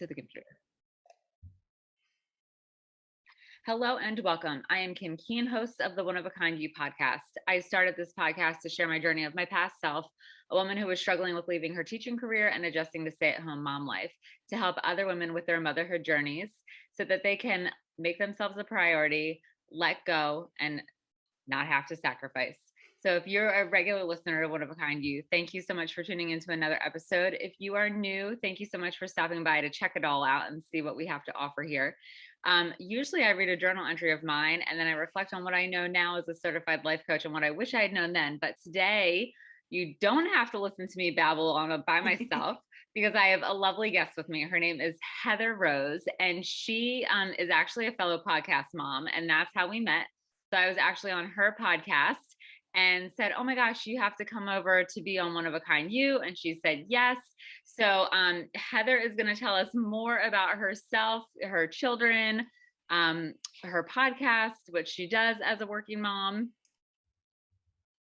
to the computer. Hello and welcome. I am Kim Keen, host of the One of a Kind You podcast. I started this podcast to share my journey of my past self, a woman who was struggling with leaving her teaching career and adjusting to stay-at-home mom life, to help other women with their motherhood journeys so that they can make themselves a priority, let go, and not have to sacrifice. So if you're a regular listener to One of a Kind You, thank you so much for tuning into another episode. If you are new, thank you so much for stopping by to check it all out and see what we have to offer here. Usually I read a journal entry of mine and then I reflect on what I know now as a certified life coach and what I wish I had known then. But today you don't have to listen to me babble on by myself because I have a lovely guest with me. Her name is Heather Rose, and she is actually a fellow podcast mom, and that's how we met. So I was actually on her podcast and said, oh my gosh, you have to come over to be on One of a Kind You. And she said, yes. So Heather is going to tell us more about herself, her children, her podcast, what she does as a working mom.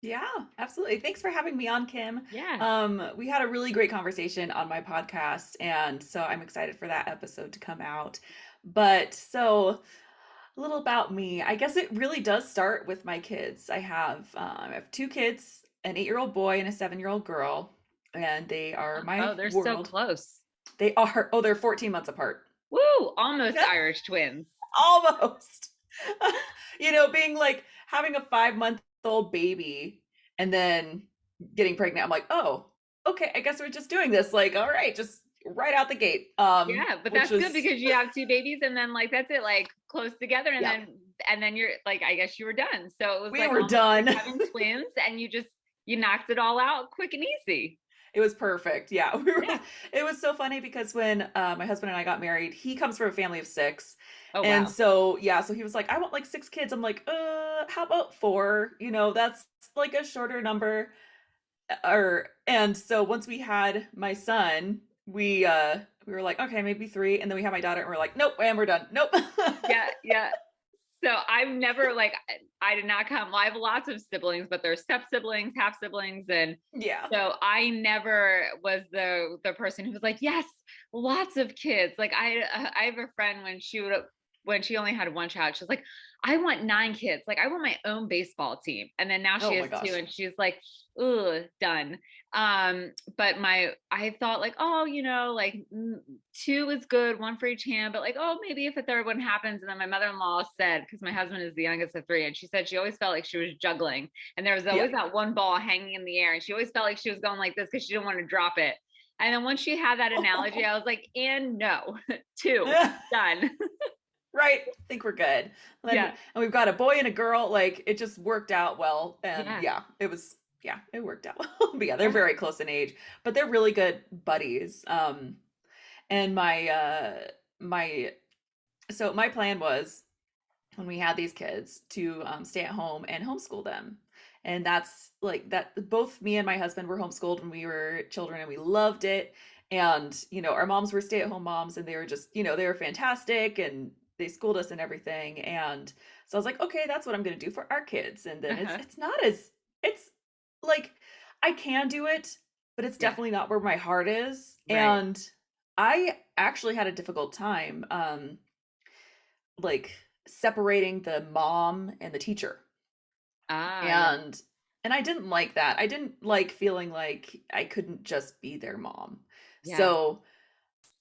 Yeah, absolutely. Thanks for having me on, Kim. Yeah. We had a really great conversation on my podcast, and so I'm excited for that episode to come out. But so a little about me. I guess it really does start with my kids. I have two kids, an 8-year-old boy and a 7-year-old girl, and they are Oh, my they're so world. close. They are, oh, they're 14 months apart. Woo, almost Irish twins. Almost. Being like having a 5-month-old baby and then getting pregnant. I'm like, oh, okay, I guess we're just doing this. Like, all right, just right out the gate. Yeah, but Which that's good was, because you have two babies and then like that's it, like close together, and yeah, then you're like, I guess you were done. So it was we like were almost like done. having twins and you knocked it all out quick and easy. It was perfect. Yeah, Yeah. it was so funny because when my husband and I got married, he comes from a family of 6. Oh And wow. so, yeah, so he was like, I want like 6 kids. I'm like, how about 4? That's like a shorter number. And so once we had my son, we were like, okay, maybe 3, and then we had my daughter and we're like, nope, and we're done. Nope. Yeah, yeah. So I've never like I did not come. Well, I have lots of siblings, but they're step siblings, half siblings, and Yeah. so I never was the person who was like, yes, lots of kids. Like I have a friend when she only had one child, she was like, I want 9 kids. Like I want my own baseball team. And then now she Oh has my 2, gosh. and she's like, ugh, done. But I thought like, oh, like 2 is good, 1 for each hand, but like, oh, maybe if a third one happens. And then my mother-in-law said, because my husband is the youngest of 3, and she said she always felt like she was juggling, and there was Yeah. always that one ball hanging in the air, and she always felt like she was going like this because she didn't want to drop it. And then once she had that analogy, I was like, and no, 2, done. Right. I think we're good. And Yeah. we've got a boy and a girl. Like it just worked out well. And Yeah. it worked out well. But yeah, they're Yeah. very close in age, but they're really good buddies. And my so my plan was when we had these kids to stay at home and homeschool them. And that's like that. Both me and my husband were homeschooled when we were children, and we loved it. And our moms were stay-at-home moms, and they were just they were fantastic, and they schooled us and everything. And so I was like, okay, that's what I'm going to do for our kids. And then it's Uh-huh. it's not as it's like I can do it, but it's Yeah. definitely not where my heart is. Right. And I actually had a difficult time like separating the mom and the teacher. Yeah. And I didn't like that. I didn't like feeling like I couldn't just be their mom. Yeah. So,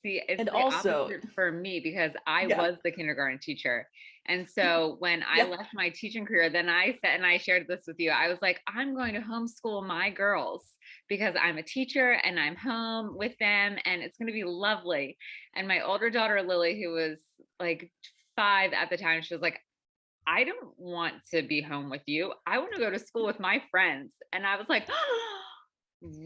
See, it's and the also, opposite for me because I yeah. was the kindergarten teacher. And so when I Yeah. left my teaching career, then I said, and I shared this with you, I was like, I'm going to homeschool my girls because I'm a teacher and I'm home with them and it's going to be lovely. And my older daughter, Lily, who was like 5 at the time, she was like, I don't want to be home with you. I want to go to school with my friends. And I was like, oh,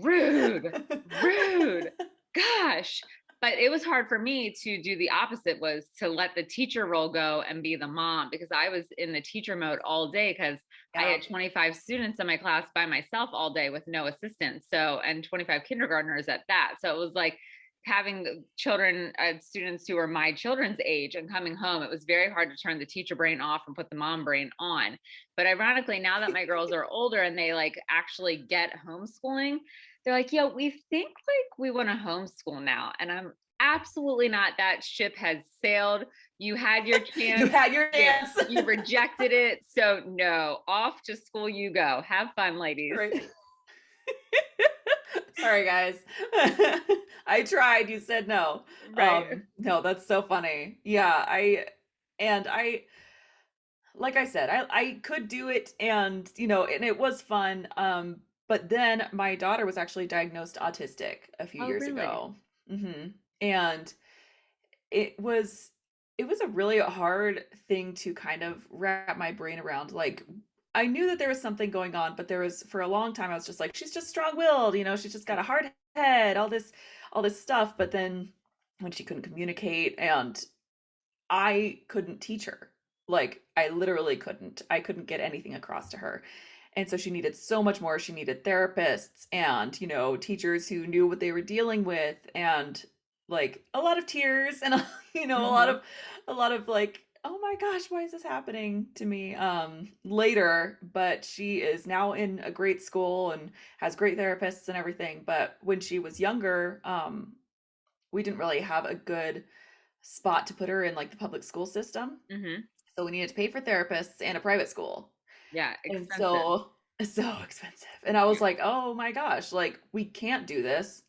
rude, rude. Gosh. But it was hard for me to do the opposite, was to let the teacher role go and be the mom, because I was in the teacher mode all day because I Yeah. had 25 students in my class by myself all day with no assistance. So, and 25 kindergartners at that. So it was like having children, students who were my children's age and coming home, it was very hard to turn the teacher brain off and put the mom brain on. But ironically, now that my girls are older and they like actually get homeschooling, they're like, yo, we think like we want to homeschool now. And absolutely not. That ship has sailed. You had your You chance. had your chance. You rejected it. So no, off to school you go. Have fun, ladies. Right. Sorry, guys. I tried. You said no. Right. No, that's so funny. Yeah, and I like I said, I could do it, and and it was fun. But then my daughter was actually diagnosed autistic a few Oh, years really? ago. And it was it was a really hard thing to kind of wrap my brain around. Like, I knew that there was something going on, but there was, for a long time I was just like, she's just strong-willed, she's just got a hard head, all this stuff. But then when she couldn't communicate, and I couldn't teach her. Like, I literally couldn't. I couldn't get anything across to her. And so she needed so much more. She needed therapists and, teachers who knew what they were dealing with, and like a lot of tears and a lot Hmm. of like, oh my gosh, why is this happening to me? Later, but she is now in a great school and has great therapists and everything. But when she was younger, we didn't really have a good spot to put her in, like, the public school system. Hmm. So we needed to pay for therapists and a private school. Yeah, And expensive. so expensive. And I was like, "Oh my gosh, like, we can't do this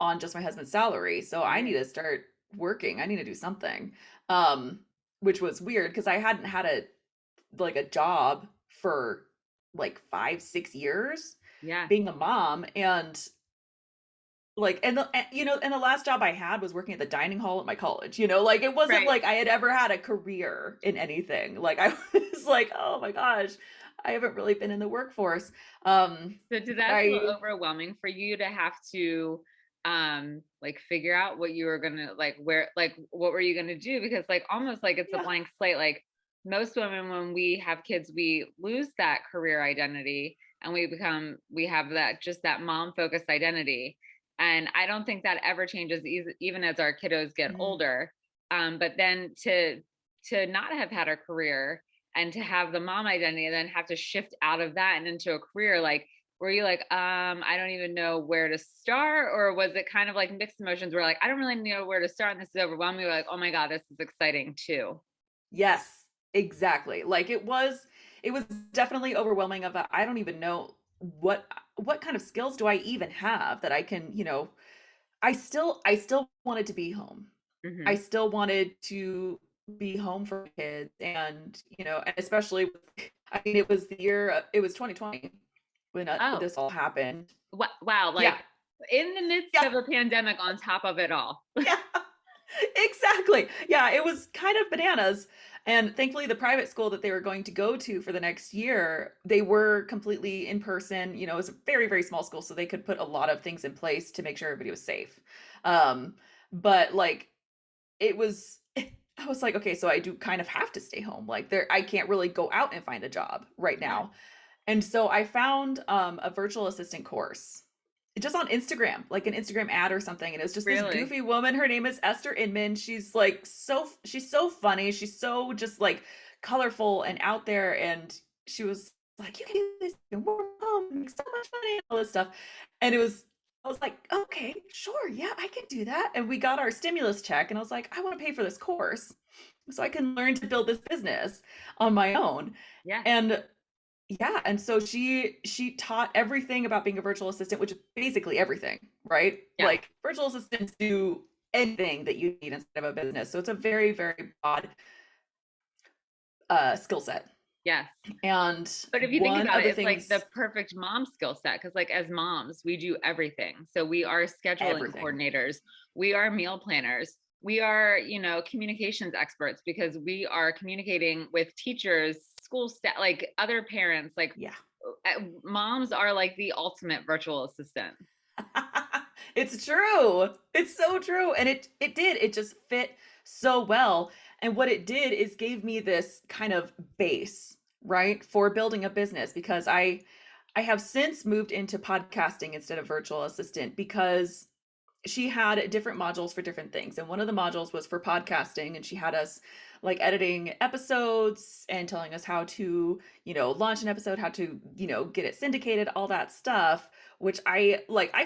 on just my husband's salary. So I need Right. to start working. I need to do something." Um, which was weird because I hadn't had a job for like 5, 6 years Yeah. being a mom. And like, and the last job I had was working at the dining hall at my college. Like, it wasn't Right. like I had ever had a career in anything. Like, I was like, oh my gosh, I haven't really been in the workforce. So did that feel I overwhelming for you to have to like figure out what you were gonna like where like what were you gonna do? Because like almost like it's a Yeah. blank slate. Like most women when we have kids, we lose that career identity and we have that just that mom focused identity. And I don't think that ever changes even as our kiddos get Mhm. older. But then to not have had a career and to have the mom identity and then have to shift out of that and into a career, like were you like I don't even know where to start, or was it kind of like mixed emotions where like I don't really know where to start and this is overwhelming, or like oh my god this is exciting too? Yes, exactly. Like, it was definitely overwhelming. I don't even know what kind of skills do I even have that I can, I still wanted to be home. I Hmm. still wanted to be home for kids. And, and especially I mean, it was 2020 when Oh, this all happened. wow, Yeah. like in the midst Yeah. of a pandemic on top of it all. Yeah. Exactly. Yeah, it was kind of bananas. And thankfully, the private school that they were going to go to for the next year, they were completely in person. It was a very, very small school, so they could put a lot of things in place to make sure everybody was safe. Um, but like, it was, I was like, okay, so I do kind of have to stay home. Like, I can't really go out and find a job right Yeah. now. And so I found a virtual assistant course just on Instagram, like an Instagram ad or something. And it was just this Really? goofy woman. Her name is Esther Inman. She's so funny. She's so just like colorful and out there. And she was like, you can do this, you can work from home, make so much money, and all this stuff. And I was like, okay, sure, yeah, I can do that. And we got our stimulus check, and I was like, I want to pay for this course so I can learn to build this business on my own. Yeah. And yeah, and so she taught everything about being a virtual assistant, which is basically everything, right? Yes. Like, virtual assistants do anything that you need inside of a business. So it's a very, very broad skill set. Yes. And But if you think one about of it, the it's like the things, perfect mom skill set because, like, as moms, we do everything. So we are scheduling everything. coordinators, we are meal planners, we are, communications experts because we are communicating with teachers, school staff, like other parents. Like, Yeah. moms are like the ultimate virtual assistant. It's true. It's so true. And it just fit so well. And what it did is gave me this kind of base, right, for building a business, because I have since moved into podcasting instead of virtual assistant, because she had different modules for different things. And one of the modules was for podcasting, and she had us like editing episodes and telling us how to, launch an episode, how to, get it syndicated, all that stuff. which I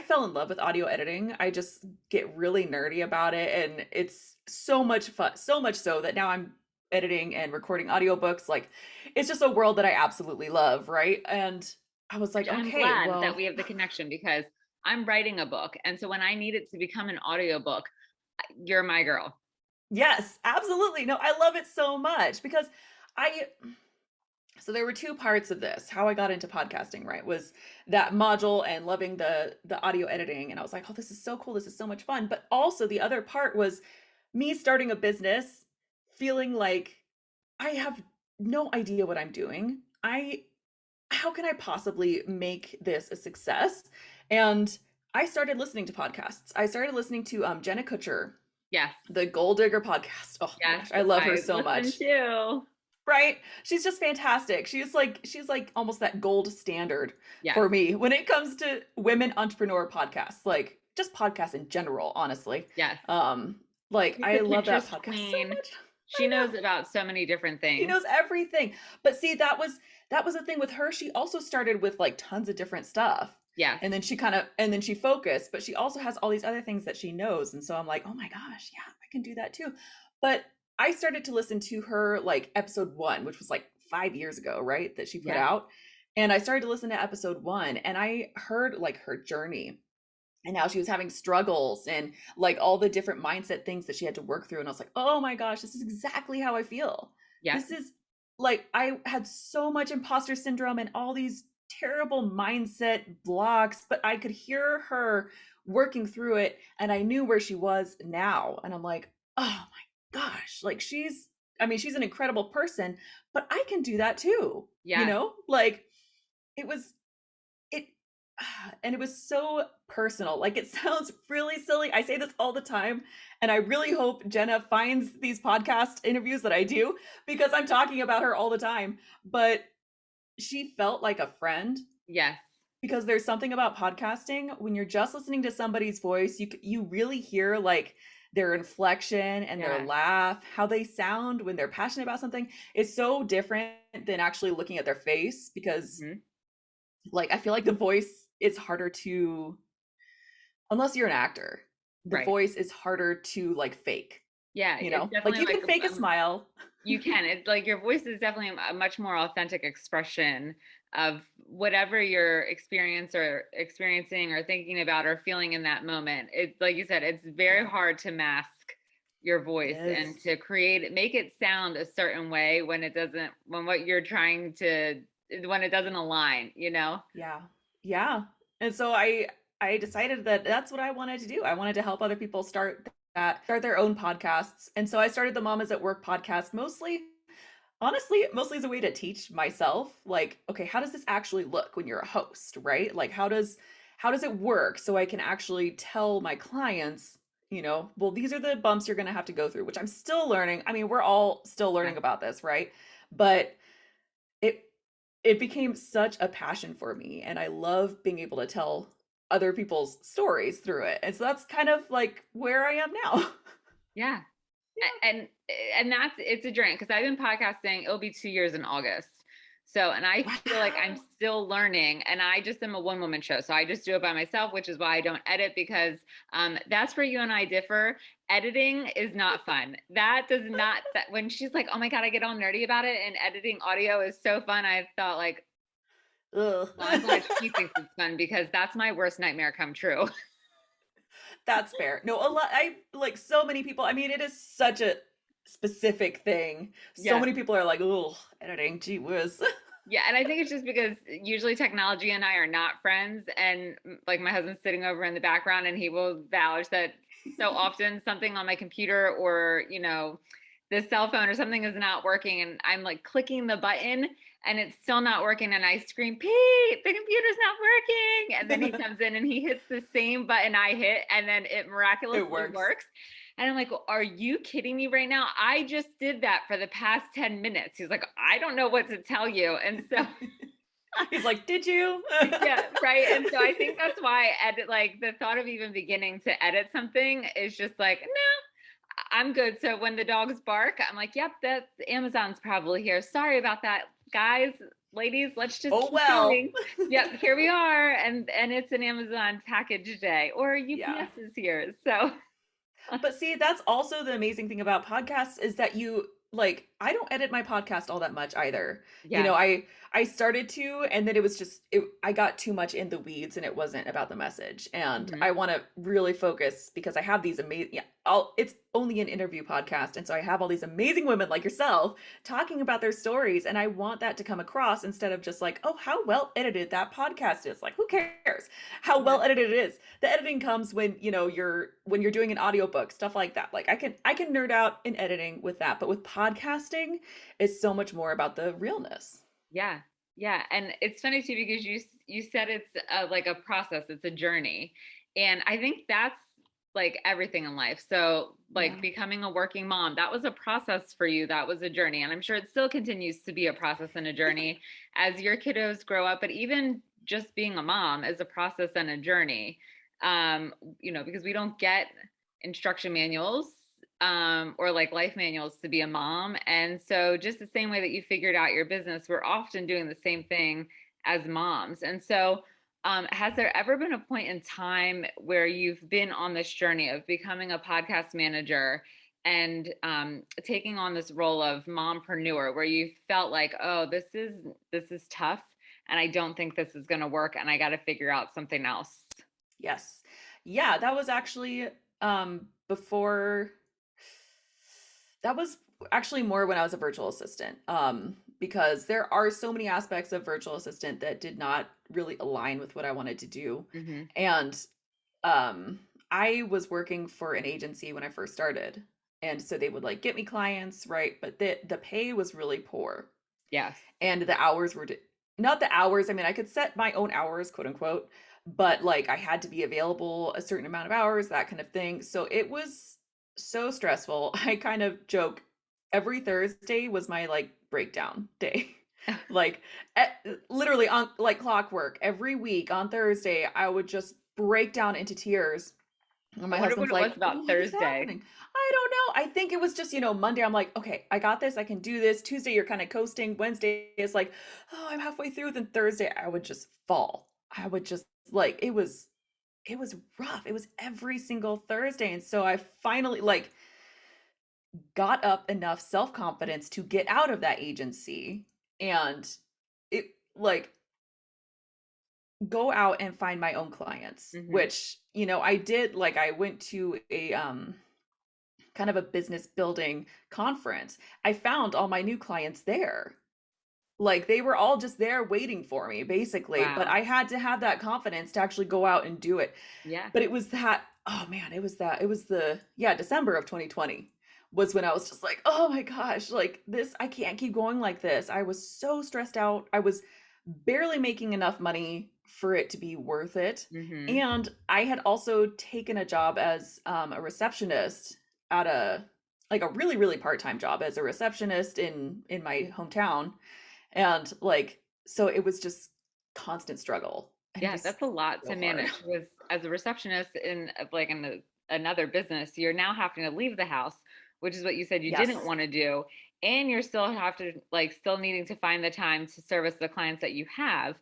fell in love with audio editing. I just get really nerdy about it, and it's so much fun, so much so that now I'm editing and recording audiobooks. Like it's just a world that I absolutely love, right? And I was Which like, I'm okay, glad that well, we have the connection because I'm writing a book. And so when I need it to become an audiobook, you're my girl. yes, absolutely. No, I love it so much because I so there were two parts of this. How I got into podcasting, right, was that module and loving the audio editing, and I was like, "Oh, this is so cool. This is so much fun." But also the other part was me starting a business, feeling like I have no idea what I'm doing. I How can I possibly make this a success? And I started listening to podcasts. I started listening to Jenna Kutcher, Yes. the Gold Digger podcast. Oh my Yes. gosh, I love her I so listen much. too. Right? She's just fantastic. She's like almost that gold standard Yes. for me when it comes to women entrepreneur podcasts, like just podcasts in general, honestly. Yes. Um, She's I the love that Pinterest podcast so queen. much. She I knows know. about so many different She things. knows everything. But see, that was the thing with her. She also started with like tons of different stuff. Yes. And then she focused, but she also has all these other things that she knows. And so I'm like, oh my gosh, yeah, I can do that too. But I started to listen to her like episode 1, which was like 5 years ago, right? That she put Yeah. out. And I started to listen to episode 1 and I heard like her journey and how she was having struggles and like all the different mindset things that she had to work through. And I was like, oh my gosh, this is exactly how I feel. Yes. This is like, I had so much imposter syndrome and all these terrible mindset blocks, but I could hear her working through it and I knew where she was now. And I'm like, oh my gosh, like she's an incredible person, but I can do that too. Yes. Like it was it and it was so personal. Like it sounds really silly. I say this all the time, and I really hope Jenna finds these podcast interviews that I do because I'm talking about her all the time. But she felt like a friend Yes. because there's something about podcasting when you're just listening to somebody's voice, you really hear like their inflection and their Yes. laugh, how they sound when they're passionate about something is so different than actually looking at their face because Hmm. like I feel like the voice is harder to unless you're an actor. The Right. voice is harder to like fake, Yeah. It's Like definitely you like can fake a smile. you can. It's like your voice is definitely a much more authentic expression of whatever you're experiencing or thinking about or feeling in that moment. It's like you said, it's very Yeah, hard to mask your it voice and is. to make it sound a certain way when it doesn't, when what you're trying to, when it doesn't align, you know? Yeah. Yeah. And so I decided that that's what I wanted to do. I wanted to help other people start their own podcasts. And so I started the Mamas at Work podcast mostly as a way to teach myself like, okay, how does this actually look when you're a host, right? Like how does it work so I can actually tell my clients, well, these are the bumps you're going to have to go through, which I'm still learning. I mean, we're all still Yeah. learning about this, right? But it it became such a passion for me and I love being able to tell other people's stories through it. And so that's kind of like where I am now. Yeah. Yeah. And that's it's a journey because I've been podcasting. It'll be 2 years in August. So, and I feel like I'm Wow. still learning, and I just am a one woman show. So I just do it by myself, which is why I don't edit because that's where you and I differ. Editing is not fun. That does not, that when she's like, oh my God, I get all nerdy about it, and editing audio is so fun. I thought, like, Ugh. well, I'm glad she thinks it's fun because that's my worst nightmare come true. That's fair. No, a lot I like so many people. I mean, it is such a specific thing. So Yes. many people are like, "Oh, editing, gee whiz." Yeah, and I think it's just because usually technology and I are not friends, and like my husband's sitting over in the background, and he will vouch that so often something on my computer or the cell phone or something is not working, and I'm like clicking the button, and it's still not working, and I scream, "Pete, the computer's not working!" And then he comes in and he hits the same button I hit, and then it It miraculously works. works. And I'm like, well, are you kidding me right now? I just did that for the past 10 minutes. He's like, I don't know what to tell you. And so, He's like, "Did you?" yeah, right. And so I think that's why like the thought of even beginning to edit something is just like, no, I'm good. So when the dogs bark, I'm like, yep, that's Amazon's probably here. Sorry about that, guys. ladies, let's just Oh keep well. going. Yep, here we are, and it's an Amazon package day, or Yeah. UPS is here. So But see, that's also the amazing thing about podcasts is that I don't edit my podcast all that much either. You yeah. know, I started to, and then it was just I got too much in the weeds and it wasn't about the message. And Hmm. I want to really focus because I have these amazing, yeah, it's only an interview podcast, and so I have all these amazing women like yourself talking about their stories, and I want that to come across instead of just like, oh, how well edited that podcast is. Like, who cares how Yeah. well edited it is? The editing comes when, you're doing an audiobook, stuff like that. Like I can nerd out in editing with that, but with podcasting, it's so much more about the realness. Yeah. Yeah. And it's funny too because you said it's like a process, it's a journey. And I think that's like everything in life. So like Yeah. becoming a working mom, that was a process for you. That was a journey. And I'm sure it still continues to be a process and a journey as your kiddos grow up, but even just being a mom is a process and a journey. Because we don't get instruction manuals or like life manuals to be a mom. And so, just the same way that you figured out your business, we're often doing the same thing as moms. And so, has there ever been a point in time where you've been on this journey of becoming a podcast manager and taking on this role of mompreneur, where you felt like, oh, this is tough, and I don't think this is going to work, and I got to figure out something else? Yes. Yeah, that was actually before that was actually more when I was a virtual assistant. Because there are so many aspects of virtual assistant that did not really align with what I wanted to do. Hmm. And um I was working for an agency when I first started. And so they would like get me clients, right? But the pay was really poor. Yes. And the hours were not the hours. I mean, I could set my own hours, quote unquote, but like I had to be available a certain amount of hours, that kind of thing. So it was so stressful. I kind of joke every Thursday was my like breakdown day. Like literally on like clockwork every week on Thursday, I would just break down into tears. And I my wonder what husband's it was like, about "What is Thursday. happening?" I don't know. I think it was just, Monday I'm like, "Okay, I got this. I can do this." Tuesday you're kind of coasting. Wednesday is like, "Oh, I'm halfway through." Then Thursday I would just fall. I would just like it was rough. It was every single Thursday. And so I finally like got up enough self-confidence to get out of that agency and it like go out and find my own clients, Hmm. which, I did. Like I went to a kind of a business building conference. I found all my new clients there. Like they were all just there waiting for me, basically. But Wow. I had to have that confidence to actually go out and do it. Yeah. But it was that, oh man, it was yeah, December of 2020 was when I was just like, oh my gosh, like this, I can't keep going like this. I was so stressed out. I was barely making enough money for it to be worth it. Hmm. And I had also taken a job as a receptionist at a really, really part-time job as a receptionist in my hometown. And like, so it was just constant struggle and it Yeah, was that's a lot so to hard. manage. Was as a receptionist in like in another business, you're now having to leave the house, which is what you said you didn't Yes. want to do, and you're still have to like still needing to find the time to service the clients that you have.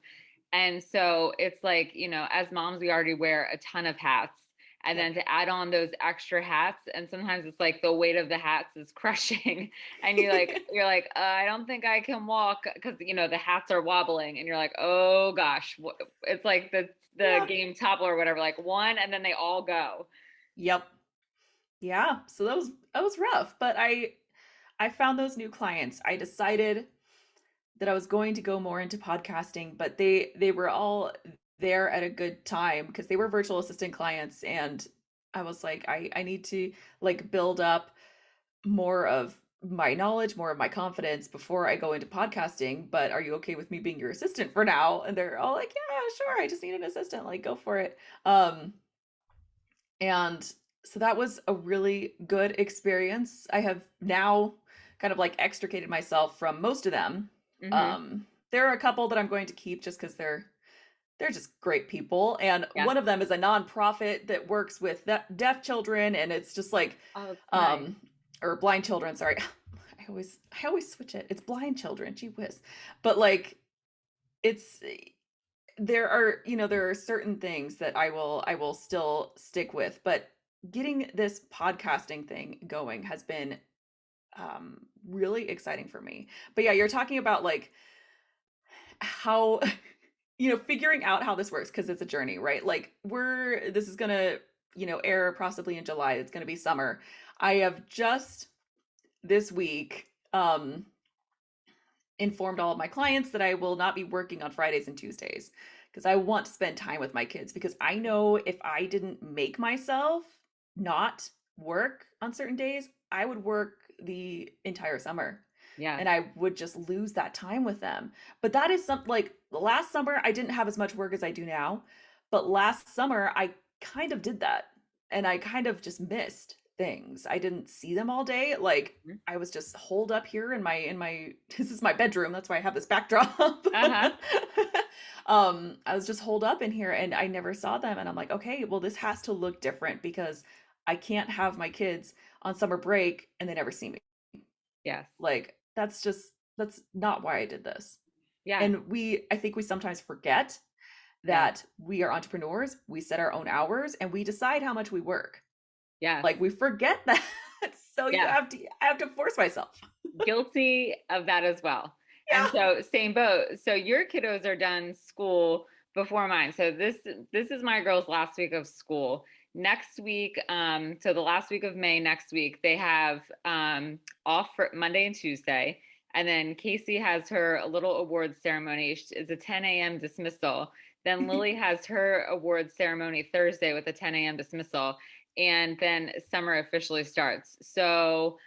And so it's like, as moms, we already wear a ton of hats. And Yep. then to add on those extra hats, and sometimes it's like the weight of the hats is crushing, and you're like, I don't think I can walk because the hats are wobbling, and you're like, oh gosh, it's like the Yeah. game Topple or whatever, like one, and then they all go. Yep. Yeah. So that was rough, but I found those new clients. I decided that I was going to go more into podcasting, but they were all there at a good time because they were virtual assistant clients, and I was like, I need to like build up more of my knowledge, more of my confidence before I go into podcasting. But are you okay with me being your assistant for now? And they're all like, yeah, sure. I just need an assistant. Like, go for it. And so that was a really good experience. I have now kind of like extricated myself from most of them. Hmm. There are a couple that I'm going to keep just because they're just great people. And Yeah. one of them is a nonprofit that works with deaf children, and it's just like, Oh, it's nice. um, or blind children. Sorry, I always switch it. It's blind children. Gee whiz, but like it's there are, there are certain things that I will still stick with, but getting this podcasting thing going has been really exciting for me. But yeah, you're talking about like how figuring out how this works because it's a journey, right? Like this is gonna, air possibly in July. It's gonna be summer. I have just this week informed all of my clients that I will not be working on Fridays and Tuesdays because I want to spend time with my kids because I know if I didn't make myself not work on certain days, I would work the entire summer Yes. and I would just lose that time with them. But that is something like last summer, I didn't have as much work as I do now. But last summer, I kind of did that and I kind of just missed things. I didn't see them all day. Like Mhm. I was just holed up here in my this is my bedroom. That's why I have this backdrop. Uh-huh. I was just holed up in here and I never saw them and I'm like, okay, well this has to look different because I can't have my kids on summer break and they never see me. Yes. Like that's not why I did this. Yeah. And I think we sometimes forget Yes. that we are entrepreneurs, we set our own hours and we decide how much we work. Yes. Like we forget that. So Yes. I have to force myself. Guilty of that as well. And Yeah. so same boat. So your kiddos are done school before mine. So this is my girls' last week of school. Next week, so the last week of May next week, they have off for Monday and Tuesday. And then Casey has her little awards ceremony. It's a 10 a.m. dismissal. Then Lily has her awards ceremony Thursday with a 10 a.m. dismissal. And then summer officially starts. So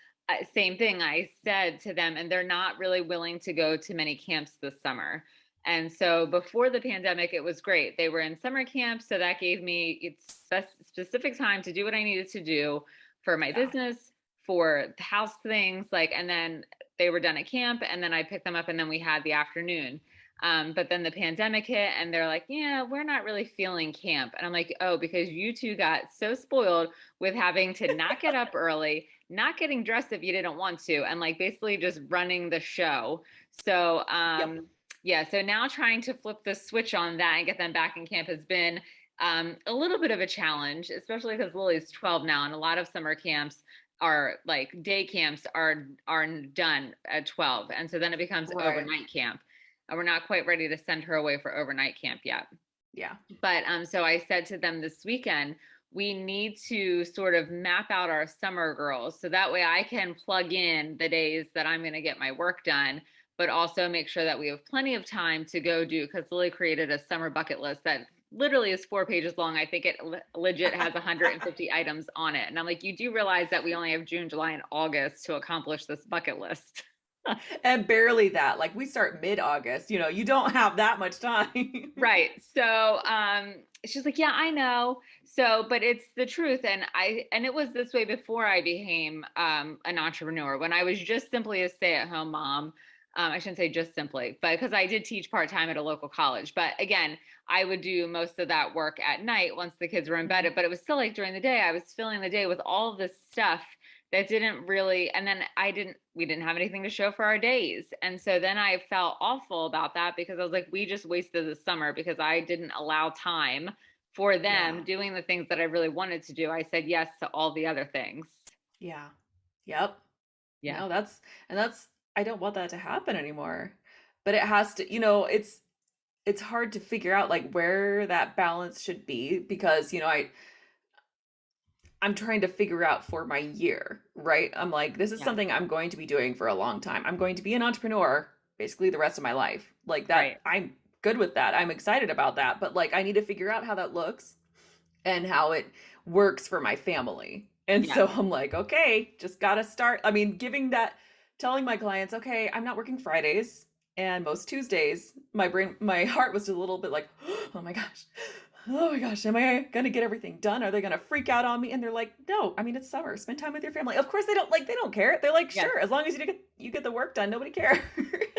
same thing I said to them, and they're not really willing to go to many camps this summer. And so before the pandemic, it was great. They were in summer camp. So that gave me specific time to do what I needed to do for my Yeah. business, for the house things, like, and then they were done at camp, and then I picked them up, and then we had the afternoon. But then the pandemic hit, and they're like, yeah, we're not really feeling camp. And I'm like, oh, because you two got so spoiled with having to not get up early, not getting dressed if you didn't want to, and like basically just running the show. So, Yep. yeah, so now trying to flip the switch on that and get them back in camp has been a little bit of a challenge, especially because Lily's 12 now, and a lot of summer camps are like day camps are done at 12, and so then it becomes Right. overnight camp. And we're not quite ready to send her away for overnight camp yet. Yeah. But so I said to them this weekend, we need to sort of map out our summer girls so that way I can plug in the days that I'm going to get my work done, but also make sure that we have plenty of time to go do, because Lily created a summer bucket list that literally is 4 pages long. I think it legit has 150 items on it. And I'm like, you do realize that we only have June, July, and August to accomplish this bucket list. And barely that. Like we start mid-August, you don't have that much time. Right. So she's like, yeah, I know. So, but it's the truth. And it was this way before I became an entrepreneur. When I was just simply a stay-at-home mom, I shouldn't say just simply, but because I did teach part-time at a local college. But again, I would do most of that work at night once the kids were in bed. Mhm. But it was still like during the day, I was filling the day with all this stuff that didn't really, and then we didn't have anything to show for our days. And so then I felt awful about that because I was like, we just wasted the summer because I didn't allow time for them Yeah. doing the things that I really wanted to do. I said yes to all the other things. Yeah. Yep. Yeah. No, that's I don't want that to happen anymore. But it has to, it's hard to figure out like where that balance should be because, I'm trying to figure out for my year, right? I'm like, this is Yeah. something I'm going to be doing for a long time. I'm going to be an entrepreneur basically the rest of my life. Like that, Right. I'm good with that. I'm excited about that. But like, I need to figure out how that looks and how it works for my family. And Yes. so I'm like, okay, just got to start. I mean, telling my clients, okay, I'm not working Fridays and most Tuesdays. My heart was just a little bit like, oh my gosh, am I gonna get everything done? Are they gonna freak out on me? And they're like, no, I mean it's summer. Spend time with your family. Of course they don't care. They're like, Yes. sure, as long as you get the work done, nobody cares.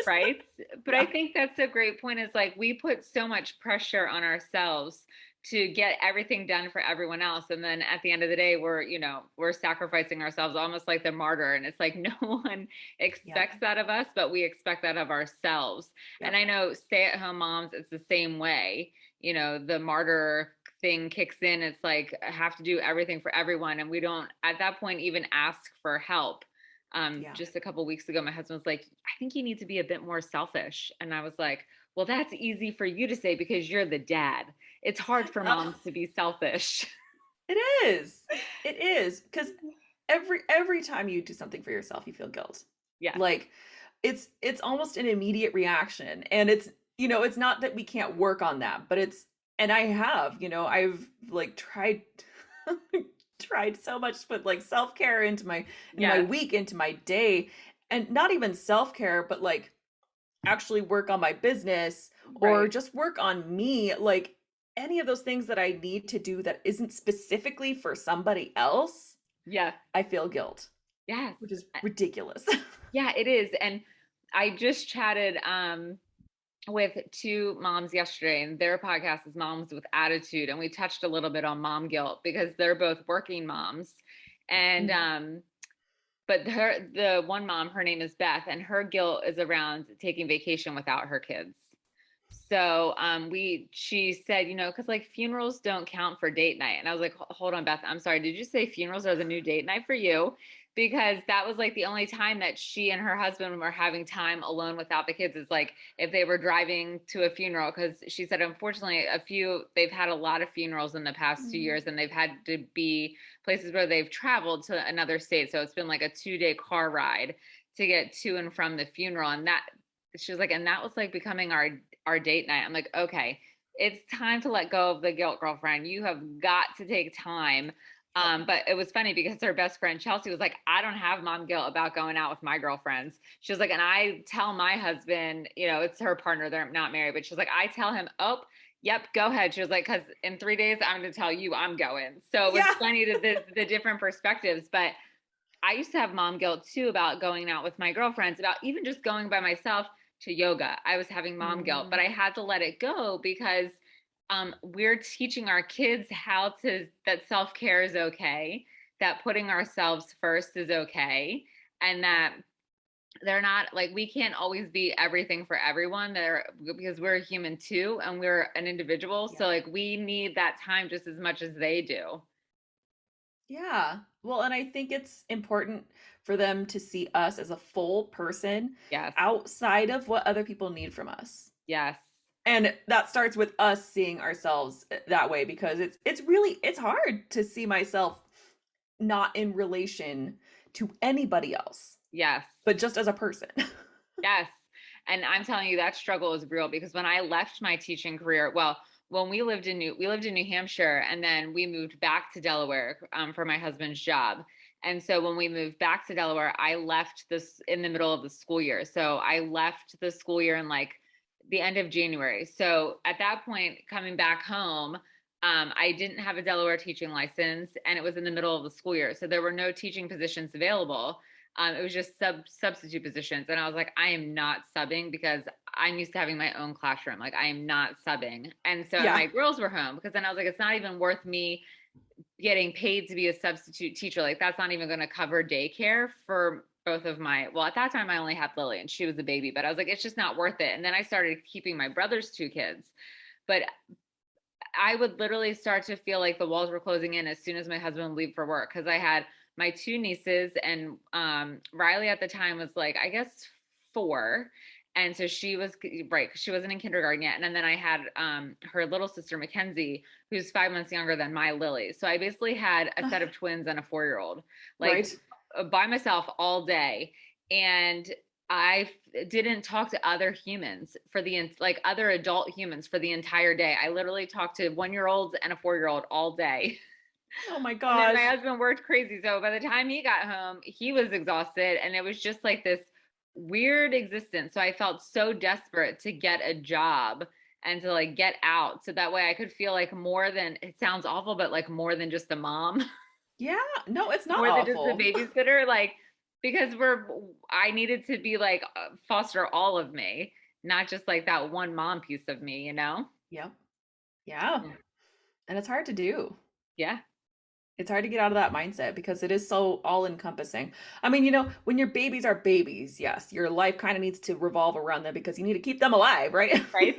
Right. But I Yeah. think that's a great point, is like we put so much pressure on ourselves to get everything done for everyone else. And then at the end of the day, we're sacrificing ourselves almost like the martyr. And it's like no one Yep. expects that of us, but we expect that of ourselves. And Yep. I know stay-at-home moms, it's the same way. The martyr thing kicks in. It's like I have to do everything for everyone. And we don't at that point even ask for help. Yeah. Just a couple weeks ago, my husband was like, I think you need to be a bit more selfish. And I was like, well, that's easy for you to say because you're the dad. It's hard for Oh, moms to be selfish. it is. It is. Because every time you do something for yourself, you feel guilt. Yes. Like it's almost an immediate reaction. And it's not that we can't work on that, but and I've like tried so much to put like self-care into my Yes. week, into my day, and not even self-care, but like actually work on my business or Right. just work on me, like any of those things that I need to do that isn't specifically for somebody else, Yeah. I feel guilt, Yes. which is Uh, ridiculous. Yeah, it is. And I just chatted with two moms yesterday, and their podcast is Moms with Attitude. And we touched a little bit on mom guilt because they're both working moms. And Mhm. but the one mom, her name is Beth, and her guilt is around taking vacation without her kids. So she said, because like funerals don't count for date night. And I was like, hold on, Beth, I'm sorry. Did you say funerals are the new date night for you? Because that was like the only time that she and her husband were having time alone without the kids is like if they were driving to a funeral. Because she said, unfortunately, they've had a lot of funerals in the past 2 years, Mm. and they've had to be places where they've traveled to another state. So it's been like a 2-day car ride to get to and from the funeral. And that she was like, and that was like becoming our date night. I'm like, okay, it's time to let go of the guilt, girlfriend. You have got to take time. Yep. But it was funny because her best friend Chelsea was like, I don't have mom guilt about going out with my girlfriends. She was like, and I tell my husband, it's her partner, they're not married, but she was like, I tell him, oh, yep, go ahead. She was like, because in 3 days, I'm going to tell you I'm going. So it was Yeah. funny to the different perspectives. But I used to have mom guilt too about going out with my girlfriends, about even just going by myself to yoga. I was having mom guilt, but Mhm. I had to let it go because we're teaching our kids that self care is okay, that putting ourselves first is okay, and Yep. that they're not like we can't always be everything for everyone there because we're a human too and we're an individual. So Yep. like we need that time just as much as they do. Yeah. Well, and I think it's important for them to see us as a full person Yes. outside of what other people need from us. Yes. And that starts with us seeing ourselves that way, because it's hard to see myself not in relation to anybody else, Yes. but just as a person. Yes. And I'm telling you that struggle is real because when I left my teaching career, well, when we lived in New Hampshire and then we moved back to Delaware for my husband's job. And so when we moved back to Delaware, I left this in the middle of the school year. So I left the school year in like the end of January. So at that point, coming back home, I didn't have a Delaware teaching license and it was in the middle of the school year. So there were no teaching positions available. It was just substitute positions. And I was like, I am not subbing because I'm used to having my own classroom. Like I am not subbing. And so Yeah. my girls were home because then I was like, it's not even worth me getting paid to be a substitute teacher. Like that's not even going to cover daycare for both of well, at that time I only had Lily and she was a baby, but I was like, it's just not worth it. And then I started keeping my brother's two kids. But I would literally start to feel like the walls were closing in as soon as my husband would leave for work because I had my two nieces and Riley at the time was like I guess 4, and so she was right because she wasn't in kindergarten yet, and then I had her little sister Mackenzie who's 5 months younger than my Lily. So I basically had a set of twins and a 4-year-old like Right. by myself all day, and I didn't talk to other humans for like other adult humans for the entire day. I literally talked to 1-year-olds and a 4-year-old all day. Oh my And then my gosh. husband worked crazy. So by the time he got home, he was exhausted. And it was just like this weird existence. So I felt so desperate to get a job and to like get out. So that way I could feel like more than it sounds awful, but like more than just a mom, Yeah. No, it's not more than just a awful. babysitter. Like, because I needed to be like foster all of me, not just like that one mom piece of me, you know? Yep. Yeah. And it's hard to do. Yeah. It's hard to get out of that mindset because it is so all encompassing. I mean, when your babies are babies, yes, your life kind of needs to revolve around them because you need to keep them alive, right? Right.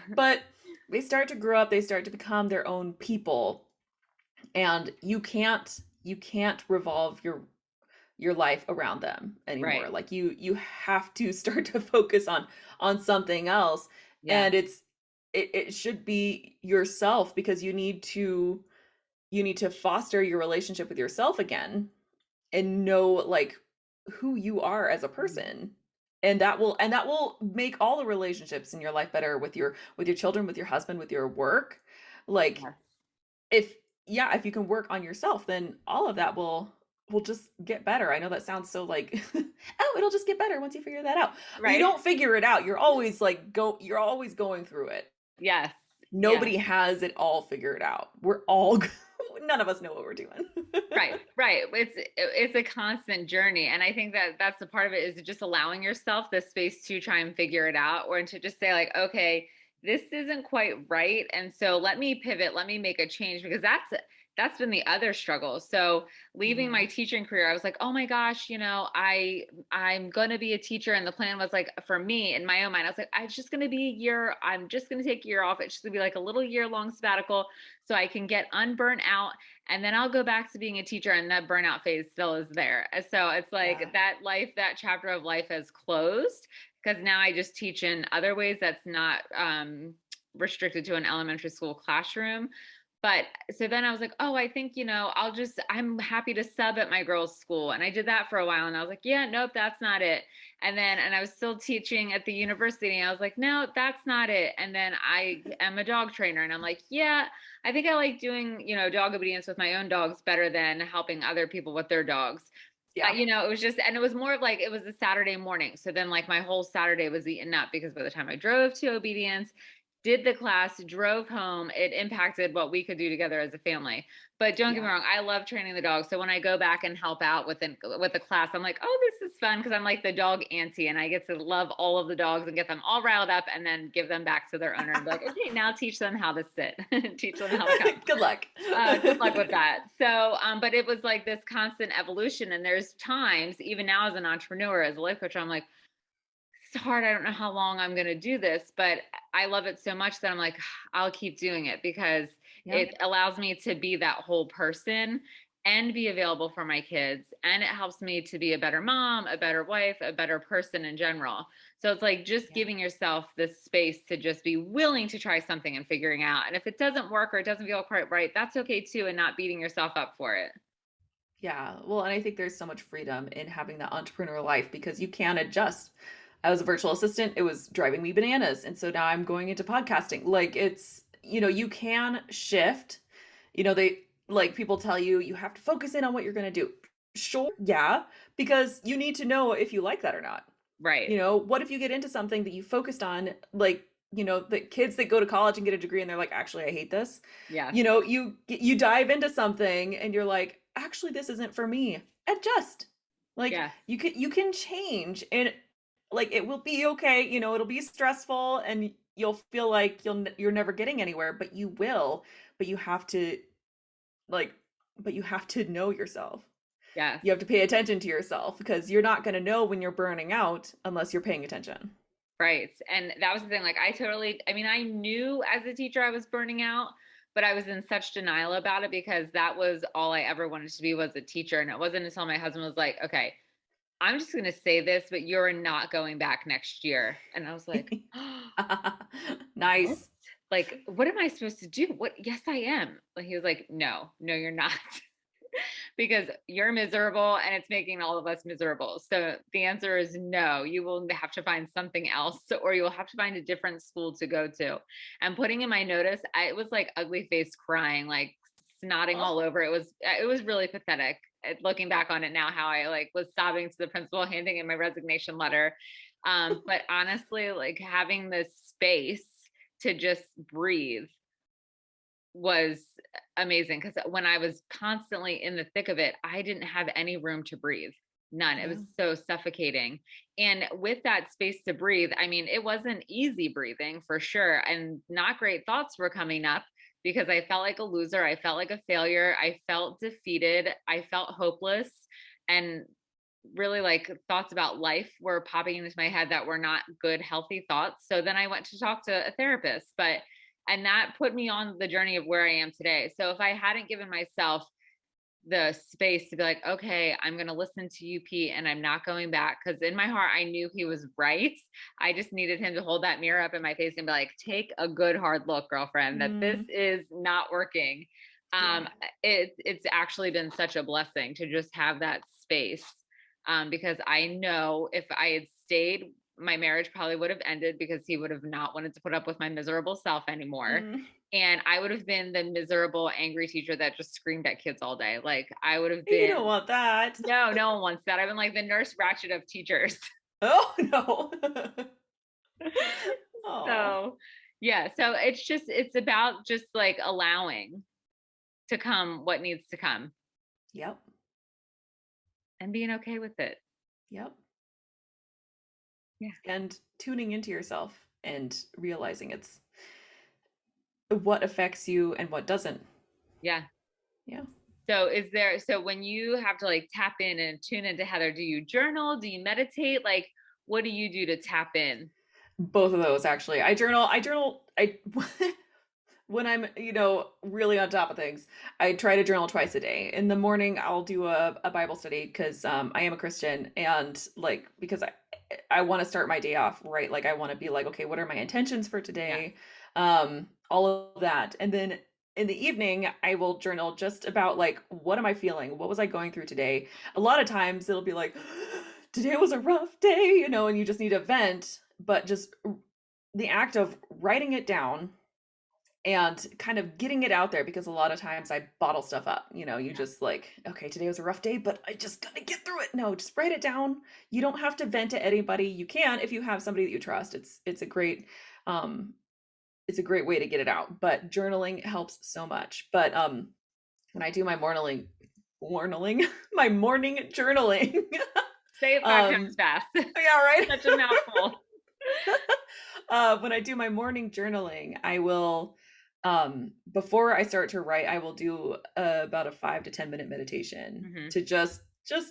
But they start to grow up, they start to become their own people, and you can't revolve your life around them Right. anymore. Like you have to start to focus on something else, Yes. and it should be yourself because you need to foster your relationship with yourself again and know like who you are as a Mhm. person, and that will make all the relationships in your life better with your children, with your husband, with your work. Like Yes. if yeah, if you can work on yourself, then all of that will just get better. I know that sounds so like oh, it'll just get better once you figure that out. But you Right. don't figure it out. You're always going through it. Yes. Yes. Nobody has it all figured out. We're all none of us know what we're doing. Right, right. It's a constant journey, and I think that that's the part of it is just allowing yourself the space to try and figure it out, or to just say like, okay, this isn't quite right, and so let me pivot, let me make a change because that's been the other struggle. So leaving my Mhm. teaching career, I was like, oh my gosh, I'm going to be a teacher, and the plan was like for me in my own mind, I was like, I'm just going to be a year, I'm just going to take a year off. It's just going to be like a little year long sabbatical so I can get unburnt out, and then I'll go back to being a teacher, and that burnout phase still is there. So it's like Yeah. that chapter of life has closed because now I just teach in other ways that's not restricted to an elementary school classroom. But so then I was like, oh, I think, I'm happy to sub at my girls' school. And I did that for a while. And I was like, yeah, nope, that's not it. And I was still teaching at the university. And I was like, no, that's not it. And then I am a dog trainer. And I'm like, yeah, I think I like doing, dog obedience with my own dogs better than helping other people with their dogs. Yeah. It was just, and it was more of like, it was a Saturday morning. So then, like, my whole Saturday was eaten up because by the time I drove to obedience, did the class, drove home, it impacted what we could do together as a family. But don't get me Yeah. wrong, I love training the dogs. So when I go back and help out with the class, I'm like, oh, this is fun because I'm like the dog auntie, and I get to love all of the dogs and get them all riled up and then give them back to their owner and be like, okay, now teach them how to sit, teach them how to come. Good luck. Good luck with that. So, but it was like this constant evolution. And there's times, even now as an entrepreneur, as a life coach, I'm like, it's hard. I don't know how long I'm going to do this, but I love it so much that I'm like, I'll keep doing it because Yeah. it allows me to be that whole person and be available for my kids. And it helps me to be a better mom, a better wife, a better person in general. So it's like just Yeah. giving yourself this space to just be willing to try something and figuring out. And if it doesn't work or it doesn't feel quite right, that's okay too. And not beating yourself up for it. Yeah. Well, and I think there's so much freedom in having that entrepreneur life because you can adjust. I was a virtual assistant, it was driving me bananas. And so now I'm going into podcasting. Like you can shift. They like people tell you you have to focus in on what you're going to do. Sure, yeah, because you need to know if you like that or not. Right. What if you get into something that you focused on, like, the kids that go to college and get a degree and they're like, actually, I hate this. Yes. You dive into something and you're like, actually, this isn't for me. Adjust. Like Yes. you can change and like it will be okay. It'll be stressful and you'll feel like you're never getting anywhere, but you will. But you have to like, but you have to know yourself. Yes. You have to pay attention to yourself because you're not going to know when you're burning out unless you're paying attention. Right. And that was the thing. Like, I mean, I knew as a teacher I was burning out, but I was in such denial about it because that was all I ever wanted to be was a teacher. And it wasn't until my husband was like, okay, I'm just going to say this, but you're not going back next year. And I was like, what? Nice. Like, what am I supposed to do? What? Yes, I am. Like, he was like, no, no, you're not. Because you're miserable and it's making all of us miserable. So the answer is no. You will have to find something else, or you'll have to find a different school to go to. And putting in my notice, it was like ugly face crying, like snotting all Oh. over. It was really pathetic. Looking back on it now, how I like was sobbing to the principal, handing in my resignation letter. But honestly, like having this space to just breathe was amazing because when I was constantly in the thick of it, I didn't have any room to breathe. None. It was Yeah. so suffocating. And with that space to breathe, I mean, it wasn't easy breathing for sure. And not great thoughts were coming up because I felt like a loser. I felt like a failure. I felt defeated. I felt hopeless. And really like thoughts about life were popping into my head that were not good, healthy thoughts. So then I went to talk to a therapist, and that put me on the journey of where I am today. So if I hadn't given myself the space to be like, okay, I'm going to listen to you, Pete, and I'm not going back. Cause in my heart, I knew he was right. I just needed him to hold that mirror up in my face and be like, take a good hard look, girlfriend, that this Mm, is not working. yeah. Um, it's actually been such a blessing to just have that space. Because I know if I had stayed, my marriage probably would have ended because he would have not wanted to put up with my miserable self anymore. Mm. And I would have been the miserable, angry teacher that just screamed at kids all day. Like I would have You been, don't want that. no, no one wants that. I've been like the Nurse Ratchet of teachers. Oh no. Oh. So yeah, so it's about just like allowing to come what needs to come Yep. and being okay with it. Yep. Yeah. And tuning into yourself and realizing it's what affects you and what doesn't. Yeah. Yeah. So when you have to like tap in and tune into Heather, do you journal? Do you meditate? Like what do you do to tap in? Both of those actually. I when I'm, really on top of things, I try to journal twice a day. In the morning, I'll do a Bible study because I am a Christian and like because I want to start my day off right. Like I want to be like, okay, what are my intentions for Yeah. today? All of that. And then in the evening, I will journal just about like what am I feeling? What was I going through today? A lot of times it'll be like, today was a rough day, and you just need to vent, but just the act of writing it down and kind of getting it out there because a lot of times I bottle stuff up. You Yeah. just like, okay, today was a rough day, but I just gotta get through it. No, just write it down. You don't have to vent to anybody. You can if you have somebody that you trust. It's a great um it's a great way to get it out. But journaling helps so much. But when I do my morning my morning journaling, Say it 5 times um fast. yeah, right. Such a mouthful. When I do my morning journaling, I will, before I start to write, I will do about a 5 to 10 minute meditation Hmm. to just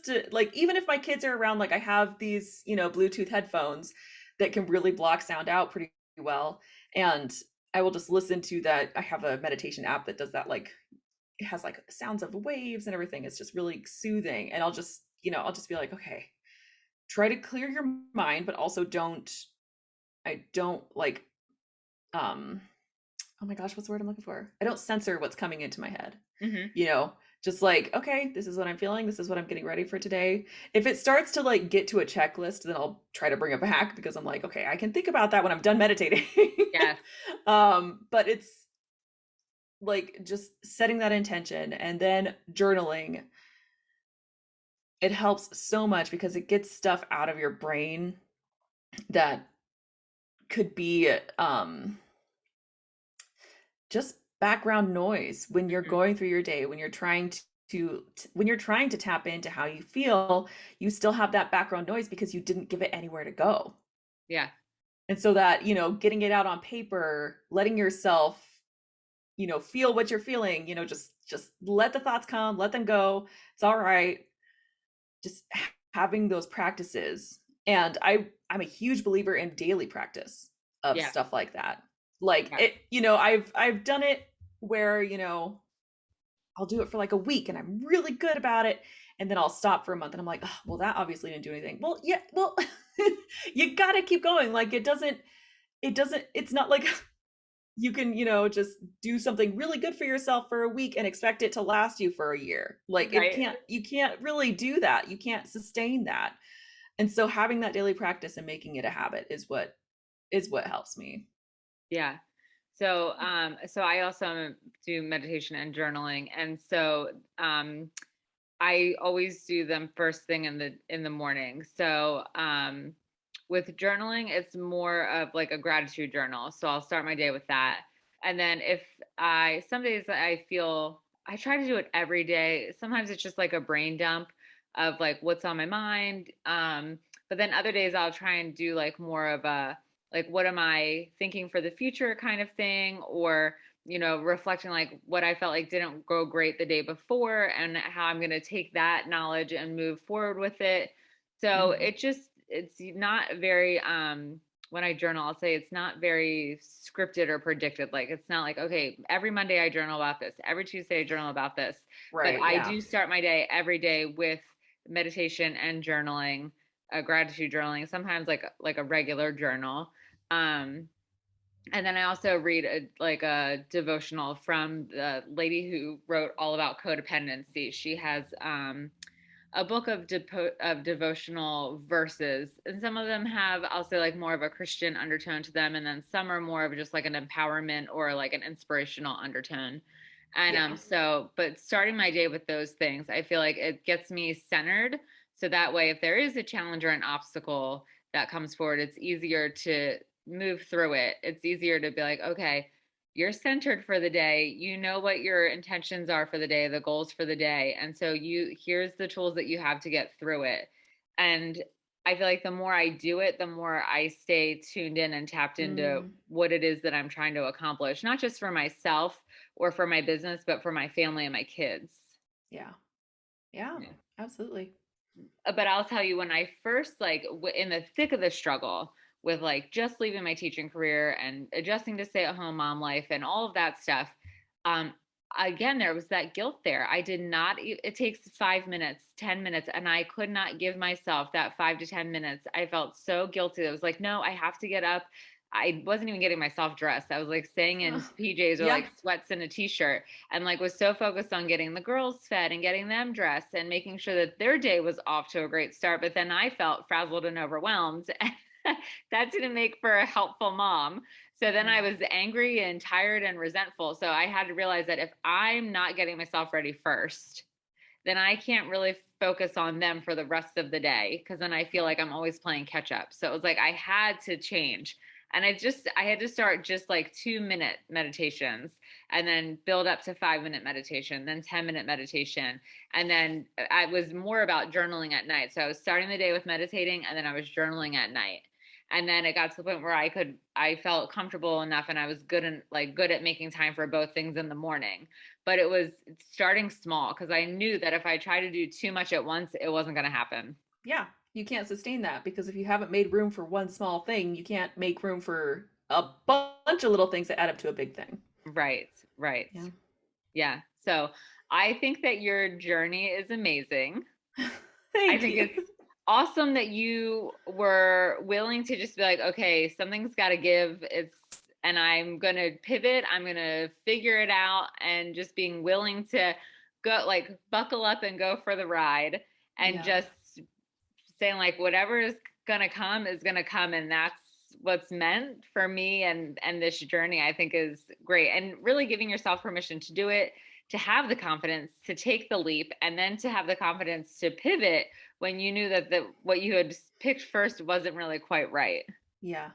to like, even if my kids are around, like I have these, Bluetooth headphones that can really block sound out pretty well. And I will just listen to that. I have a meditation app that does that, like, it has like sounds of waves and everything. It's just really soothing. And I'll just be like, okay, try to clear your mind, but also I don't like um oh my gosh, what's the word I'm looking for? I don't censor what's coming into my head. Hmm. You know, just like, okay, this is what I'm feeling, this is what I'm getting ready for today. If it starts to like get to a checklist, then I'll try to bring it back because I'm like, okay, I can think about that when I'm done meditating. Yes. But it's like just setting that intention and then journaling. It helps so much because it gets stuff out of your brain that could be just background noise when you're Hmm. going through your day, when you're trying when you're trying to tap into how you feel, you still have that background noise because you didn't give it anywhere to go. Yeah. And so that, getting it out on paper, letting yourself, feel what you're feeling, just let the thoughts come, let them go. It's all right. Just having those practices. And I'm a huge believer in daily practice of Yes. stuff like that. Like Yes. it, I've done it where, I'll do it for like a week and I'm really good about it. And then I'll stop for a month and I'm like, oh, well, that obviously didn't do anything. Well, yeah, well, you gotta keep going. Like it's not like you can, just do something really good for yourself for a week and expect it to last you for a year. Like Right. you can't really do that. You can't sustain that. And so having that daily practice and making it a habit is what helps me. Yeah. So I also do meditation and journaling. And so I always do them first thing in the morning. So with journaling, it's more of like a gratitude journal. So I'll start my day with that. And then if some days I feel I try to do it every day. Sometimes it's just like a brain dump of like what's on my mind. But then other days I'll try and do like more of a like what am I thinking for the future kind of thing, or reflecting like what I felt like didn't go great the day before and how I'm going to take that knowledge and move forward with it. So Mhm. it's not very, when I journal, I'll say it's not very scripted or predicted. Like it's not like, okay, every Monday I journal about this, every Tuesday I journal about this. But Right, I yeah. do start my day every day with meditation and journaling, gratitude journaling, sometimes like a regular journal. Um, and then I also read a devotional from the lady who wrote all about codependency. She has a book of devotional verses, and some of them have, I'll say, like more of a Christian undertone to them, and then some are more of just like an empowerment or like an inspirational undertone. And Yeah. but starting my day with those things, I feel like it gets me centered. So that way, if there is a challenge or an obstacle that comes forward, it's easier to move through it. It's easier to be like, okay, you're centered for the day. You know what your intentions are for the day, the goals for the day. And so here's the tools that you have to get through it. And I feel like the more I do it, the more I stay tuned in and tapped into Mm, what it is that I'm trying to accomplish, not just for myself or for my business, but for my family and my kids. yeah. Yeah, Yeah. absolutely. But I'll tell you, when I first in the thick of the struggle with like just leaving my teaching career and adjusting to stay at home mom life and all of that stuff, um, again, there was that guilt there. I did not, it takes 5 minutes, 10 minutes, and I could not give myself that 5 to 10 minutes. I felt so guilty. I was like, no, I have to get up. I wasn't even getting myself dressed. I was like staying in PJs or Yeah. like sweats and a t-shirt, and like was so focused on getting the girls fed and getting them dressed and making sure that their day was off to a great start. But then I felt frazzled and overwhelmed. That didn't make for a helpful mom. So then I No. was angry and tired and resentful. So I had to realize that if I'm not getting myself ready first, then I can't really focus on them for the rest of the day, because then I feel Yeah. like I'm always playing catch up. So it was like I had to change. And I had to start just like 2 minute meditations and then build up to 5 minute meditation, then 10 minute meditation. And then I was more about journaling at night. So I was starting the day with meditating and then I was journaling at night. And then it got to the point where I felt comfortable enough and I was good at making time for both things in the morning. But it was starting small because I knew that if I tried to do too much at once, it wasn't going to happen. Yeah. You can't sustain that because if you haven't made room for one small thing, you can't make room for a bunch of little things that add up to a big thing. Right, right. Yeah. Yeah. So I think that your journey is amazing. I Thank think you. it's awesome that you were willing to just be like, okay, something's got to give. And I'm going to pivot. I'm going to figure it out, and just being willing to go, like, buckle up and go for the ride, and Yeah. just saying, like, whatever is going to come is going to come. And that's what's meant for me. And this journey, I think, is great. And really giving yourself permission to do it, to have the confidence to take the leap, and then to have the confidence to pivot when you knew that what you had picked first wasn't really quite right. Yeah.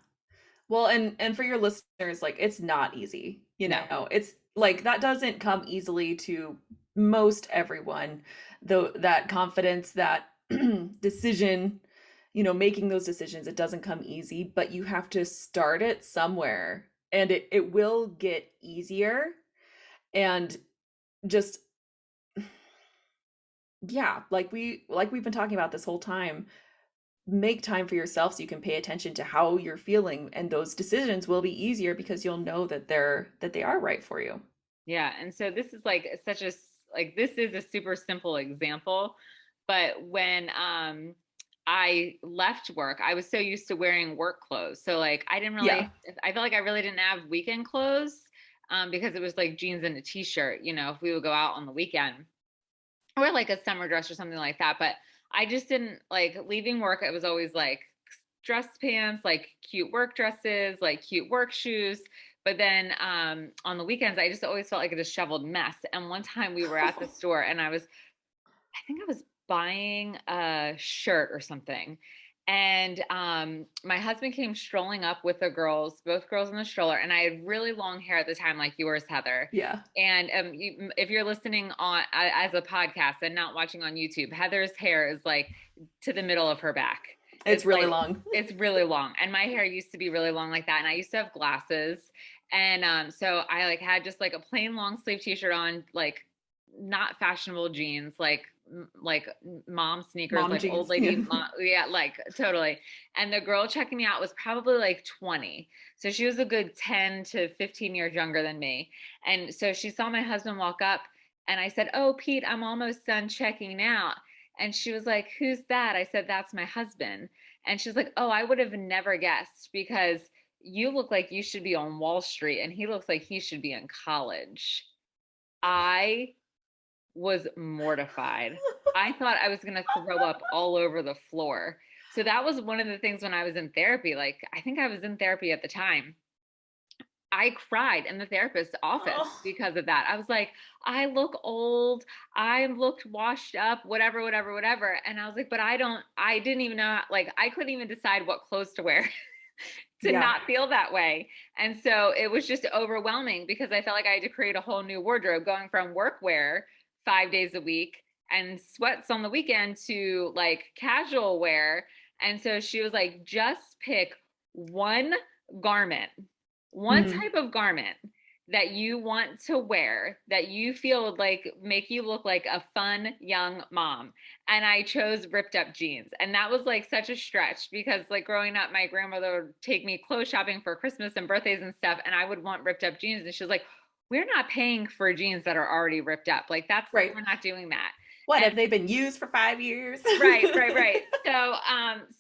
Well, and for your listeners, like it's not easy. You No. know, it's like that doesn't come easily to most everyone. Though that confidence, that decision, making those decisions, it doesn't come easy, but you have to start it somewhere and it will get easier. And just yeah, like we've been talking about this whole time, make time for yourself so you can pay attention to how you're feeling, and those decisions will be easier because you'll know that they are right for you. Yeah. And so this is like this is a super simple example, but when I left work, I was so used to wearing work clothes. So like Yeah. I felt like I really didn't have weekend clothes, because it was like jeans and a t-shirt, if we would go out on the weekend, or like a summer dress or something like that. But I just didn't like leaving work. It was always like dress pants, like cute work dresses, like cute work shoes. But then on the weekends, I just always felt like a disheveled mess. And one time we were at the store and I think I was buying a shirt or something. And my husband came strolling up with the girls, both girls in the stroller. And I had really long hair at the time, like yours, Heather. Yeah. And if you're listening on as a podcast and not watching on YouTube, Heather's hair is like to the middle of her back. It's really Like long. it's really long. And my hair used to be really long like that. And I used to have glasses. And so I like had just like a plain long sleeve t-shirt on, like not fashionable jeans, like mom sneakers, Mom like old jeans. Yeah. lady mom, yeah, like totally. And the girl checking me out was probably like 20. So she was a good 10 to 15 years younger than me. And so she saw my husband walk up and I said, "Oh, Pete, I'm almost done checking out." And she was like, "Who's that?" I said, "That's my husband." And she's like, "Oh, I would have never guessed because you look like you should be on Wall Street and he looks like he should be in college." I was mortified. I thought I was going to throw up all over the floor. So that was one of the things when I was in therapy. Like, I think I was in therapy at the time. I cried in the therapist's office Oh, because of that. I was like, I look old. I looked washed up, whatever, whatever, whatever. And I was like, but I didn't even know, like, I couldn't even decide what clothes to wear to yeah. not feel that way. And so it was just overwhelming because I felt like I had to create a whole new wardrobe going from workwear 5 days a week and sweats on the weekend to like casual wear. And so she was like, just pick one garment, one Mhm. type of garment that you want to wear that you feel would like make you look like a fun young mom. And I chose ripped up jeans. And that was like such a stretch because like growing up, my grandmother would take me clothes shopping for Christmas and birthdays and stuff. And I would want ripped up jeans. And she was like, we're not paying for jeans that are already ripped up. Like Right. we're not doing that. What, And have they been used for 5 years? right. So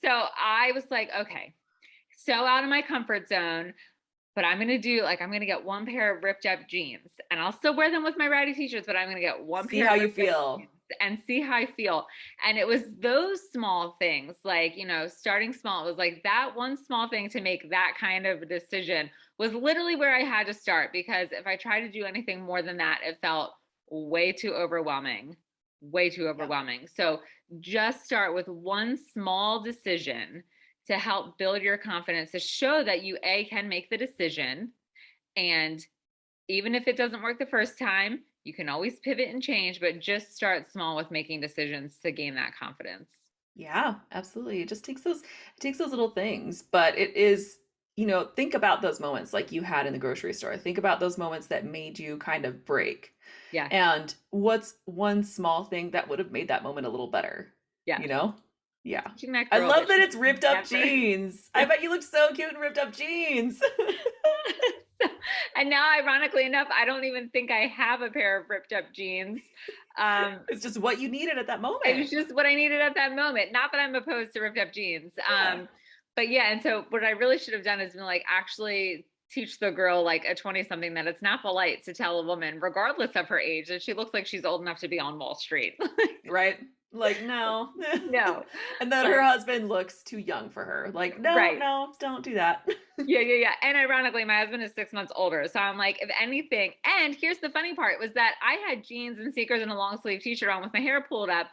I was like, okay, so out of my comfort zone, but I'm gonna do like I'm gonna get one pair of ripped up jeans, and I'll still wear them with my ratty t-shirts, but I'm gonna get one See pair how of you ripped up feel. jeans and see how I feel. And it was those small things, like starting small. It was like that one small thing to make that kind of a decision was literally where I had to start because if I tried to do anything more than that, it felt way too overwhelming, way too Yep. overwhelming. So just start with one small decision to help build your confidence to show that you can make the decision, and even if it doesn't work the first time you can always pivot and change, but just start small with making decisions to gain that confidence. Yeah, absolutely. It takes those little things, but it is, think about those moments like you had in the grocery store. Think about those moments that made you kind of break. Yes. And what's one small thing that would have made that moment a little better, you Yes. know? Yeah. Teaching that I girl love that that she it's ripped up never jeans. I yeah. bet you look so cute in ripped up jeans. And now ironically enough I don't even think I have a pair of ripped up jeans. um It's just what you needed at that It moment. was just what I needed at that moment. Not that I'm opposed to ripped up jeans. Yeah. But yeah, and so what I really should have done is been like actually teach the girl like a 20 something that it's not polite to tell a woman, regardless of her age, that she looks like she's old enough to be on Wall Street. Right? Like, no. No. And then her Like, husband looks too young for her. Like, no, right. no, don't do that. Yeah. And ironically, my husband is 6 months older. So I'm like, if anything, and here's the funny part was that I had jeans and sneakers and a long sleeve t-shirt on with my hair pulled up.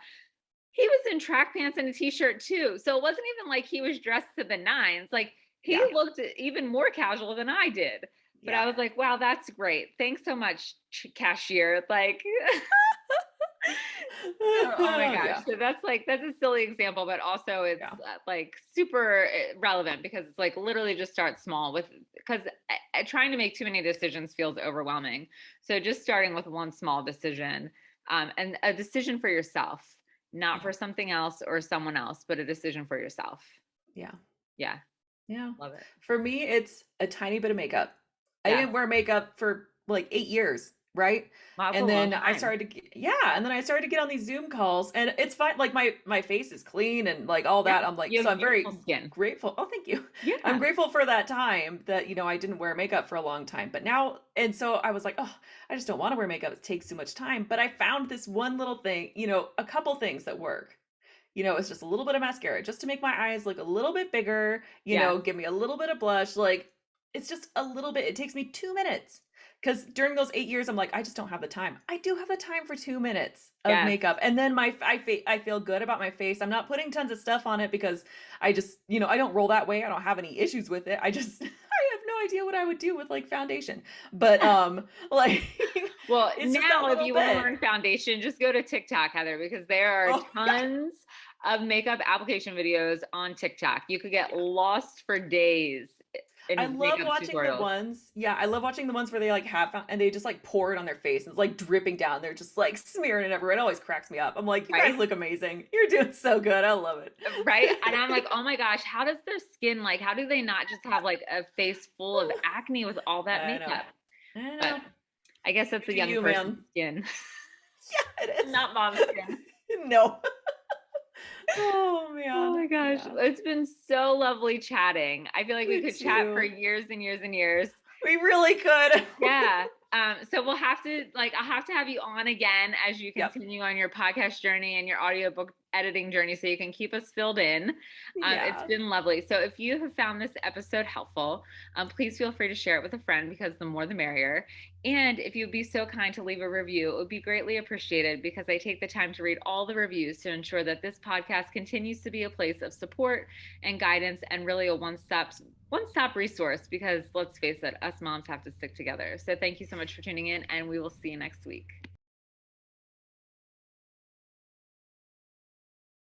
He was in track pants and a t-shirt too. So it wasn't even like he was dressed to the nines. Like he Yeah. looked even more casual than I did. But Yeah. I was like, wow, that's great. Thanks so much, cashier. Like, so, oh my gosh. Yeah. So that's a silly example, but also it's Yeah. like super relevant because it's like literally just start small with, because trying to make too many decisions feels overwhelming. So just starting with one small decision, and a decision for yourself, not Yeah. for something else or someone else, but a decision for yourself. Yeah. Yeah. Yeah. Love it. For me, it's a tiny bit of makeup. I Yes. didn't wear makeup for like 8 years, right? Wow, that's a And long then I time. started to yeah, and then I started to get on these Zoom calls, and it's fine. Like my face is clean and like all Yeah. that. I'm like, You so have I'm very beautiful skin. grateful. Oh, thank you. I'm Yeah. grateful for that time that I didn't wear makeup for a long time. But now, and so I was like, oh, I just don't want to wear makeup. It takes too much time. But I found this one little thing, a couple things that work. It's just a little bit of mascara just to make my eyes look a little bit bigger, Yes. give me a little bit of blush. Like, it's just a little bit. It takes me 2 minutes. Because during those 8 years, I'm like, I just don't have the time. I do have the time for 2 minutes of Yes. makeup. And then I feel good about my face. I'm not putting tons of stuff on it because I just, I don't roll that way. I don't have any issues with it. I just, I have no idea what I would do with like foundation. But, like, Well, it's just that now if little you want to bit. learn foundation, just go to TikTok, Heather, because there are Oh, yeah. tons of makeup application videos on TikTok. You could get Yeah. lost for days. I in love makeup watching the tutorials. ones. Yeah, I love watching the ones where they like have and they just like pour it on their face and it's like dripping down. They're just like smearing it everywhere. It always cracks me up. I'm like, you guys Right? look amazing. You're doing so good. I love Right? And it. I'm like, oh my gosh, how does their skin like, how do they not just have like a face full of acne with all that I know. makeup? I But know. I guess You that's a do young you, person's man. skin, Yeah, it not mom's skin. is. No. Oh Oh man. my gosh. Yeah. It's been so lovely chatting. I feel like we You could chat for too. years and years and years. We really could. Yeah. So we'll have to like I'll have to have you on again as you Yep. continue on your podcast journey and your audiobook editing journey so you can keep us filled in. It's Yeah. been lovely. So if you have found this episode helpful, please feel free to share it with a friend because the more the merrier. And if you'd be so kind to leave a review, it would be greatly appreciated because I take the time to read all the reviews to ensure that this podcast continues to be a place of support and guidance and really a one-stop resource because let's face it, us moms have to stick together. So thank you so much for tuning in and we will see you next week.